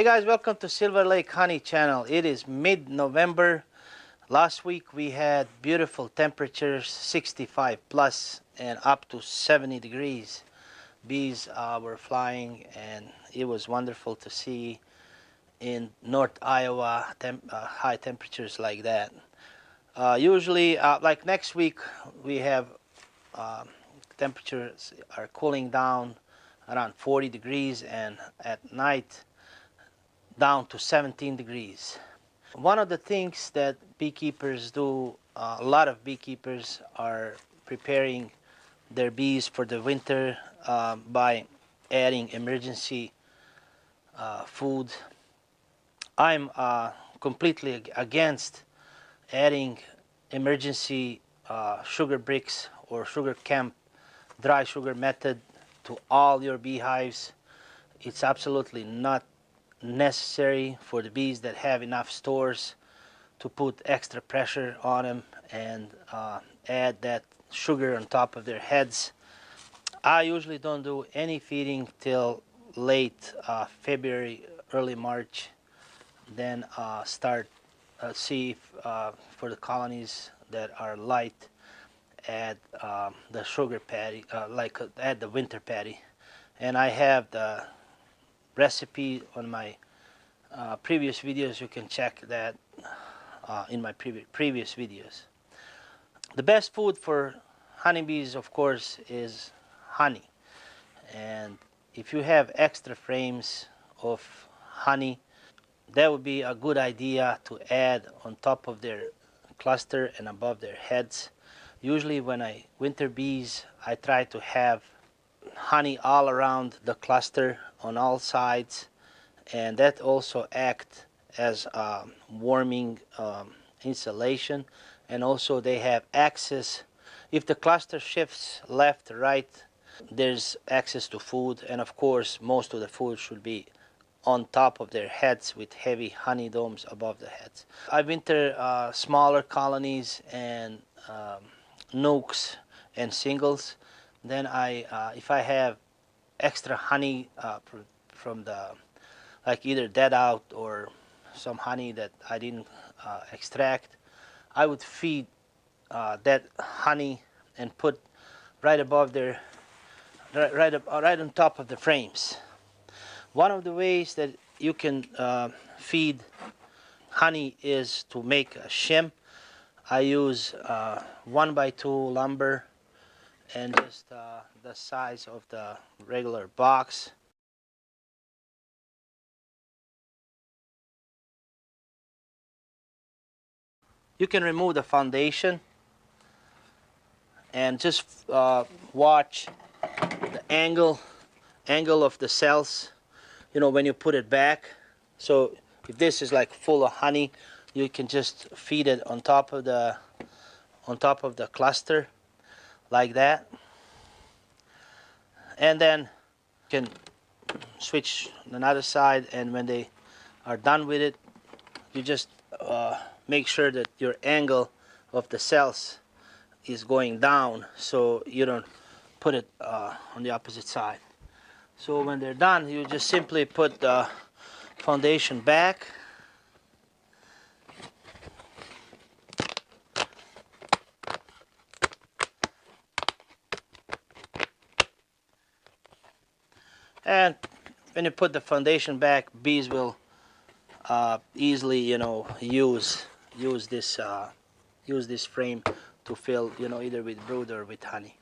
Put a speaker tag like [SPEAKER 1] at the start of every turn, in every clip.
[SPEAKER 1] Hey guys, welcome to Silver Lake Honey channel. It is mid-November. Last week we had beautiful temperatures, 65 plus and up to 70 degrees. Bees were flying and it was wonderful to see in North Iowa high temperatures like that. Usually like next week we have temperatures are cooling down around 40 degrees and at night down to 17 degrees. One of the things that beekeepers do, a lot of beekeepers are preparing their bees for the winter by adding emergency food. I'm completely against adding emergency sugar bricks or sugar camp dry sugar method to all your beehives. It's absolutely not necessary for the bees that have enough stores to put extra pressure on them and add that sugar on top of their heads. I usually don't do any feeding till late February, early March. Then start see if, for the colonies that are light, add the sugar patty, add the winter patty. And I have the recipe on my previous videos. You can check that in my previous videos. The best food for honeybees, of course, is honey. And if you have extra frames of honey, that would be a good idea to add on top of their cluster and above their heads. Usually when I winter bees, I try to have honey all around the cluster on all sides, and that also acts as warming insulation, and also they have access. If the cluster shifts left, right, there's access to food, and of course most of the food should be on top of their heads with heavy honey domes above the heads. I winter smaller colonies and nooks and singles. Then if I have extra honey from the, like either dead out or some honey that I didn't extract, I would feed that honey and put right above their, right on top of the frames. One of the ways that you can feed honey is to make a shim. I use 1x2 lumber and just the size of the regular box. You can remove the foundation and just watch the angle of the cells, you know, when you put it back. So if this is like full of honey, you can just feed it on top of the cluster like that, and then you can switch another side, and when they are done with it, you just make sure that your angle of the cells is going down so you don't put it on the opposite side. So when they're done, you just simply put the foundation back, and when you put the foundation back, bees will easily, you know, use this frame to fill, you know, either with brood or with honey.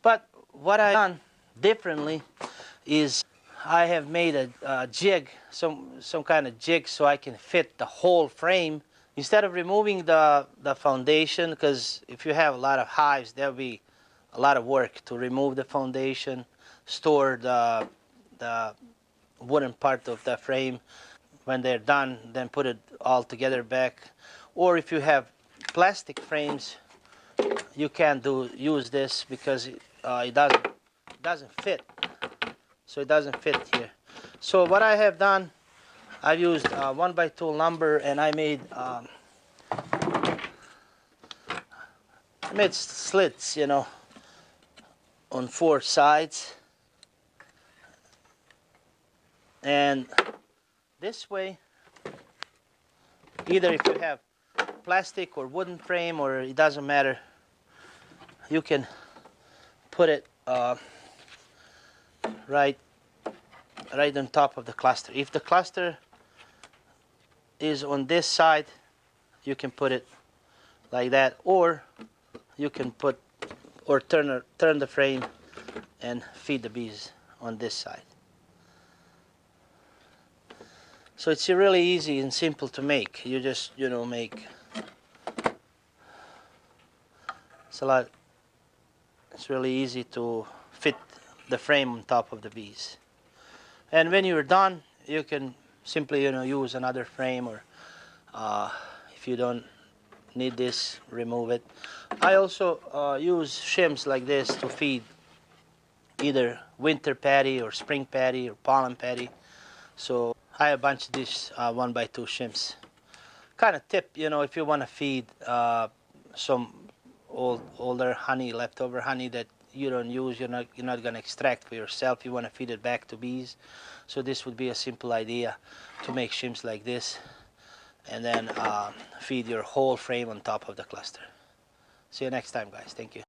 [SPEAKER 1] But what I've done differently is I have made a jig, some kind of jig, so I can fit the whole frame instead of removing the foundation, because if you have a lot of hives, there'll be a lot of work to remove the foundation, store the wooden part of the frame. When they're done, then put it all together back. Or if you have plastic frames, you can't use this because it doesn't fit. So it doesn't fit here. So what I have done, I've used 1x2 lumber, and I made slits, you know, on 4 sides, and this way, either if you have plastic or wooden frame, or it doesn't matter, you can put it right on top of the cluster. If the cluster is on this side, you can put it like that, or you can put or turn the frame and feed the bees on this side. So it's really easy and simple to make. You just, you know, make. It's really easy to fit the frame on top of the bees. And when you're done, you can simply, you know, use another frame, or if you don't need this, remove it. I also use shims like this to feed either winter patty or spring patty or pollen patty. So I have a bunch of these 1x2 shims. Kind of tip, you know, if you want to feed some older honey, leftover honey that you don't use, you're not going to extract for yourself, you want to feed it back to bees. So this would be a simple idea, to make shims like this, and then feed your whole frame on top of the cluster. See you next time, guys. Thank you.